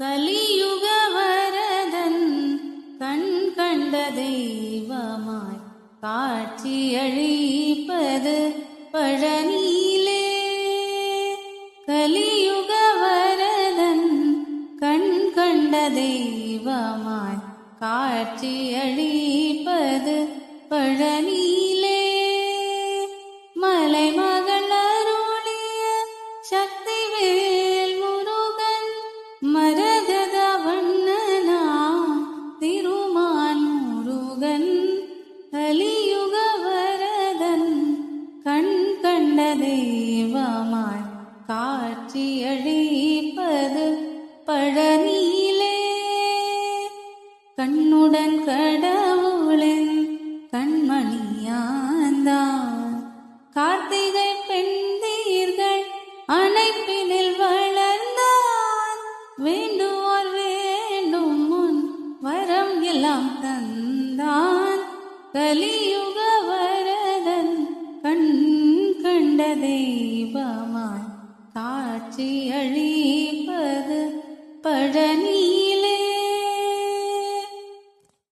கலியுக வரதன் கண் கண்ட தெய்வமாய் காட்சியளிப்பது பழனியிலே. கலியுக வரதன் கண் கண்ட தெய்வமாய் காட்சியளிப்பது பழனியிலே. மலைமகள் அருளிய சக்திவேல் முருகன் மரகத வண்ணனாம் திருமான் முருகன். கலியுக வரதன் கண் கண்ட தெய்வமாய் காட்சியளிப்பது பழனியிலே. கண்ணுடன் கடவுளின் கண்மணியாந்தான் கார்த்திகை பெண்டீர்கள் அணைப்பினில் வளர்ந்தான். வேண்டுவோர் வேண்டும் முன் வரம் எல்லாம் தந்தான். கலியுக வரதன் கண் கண்ட தெய்வமாய் காட்சியளி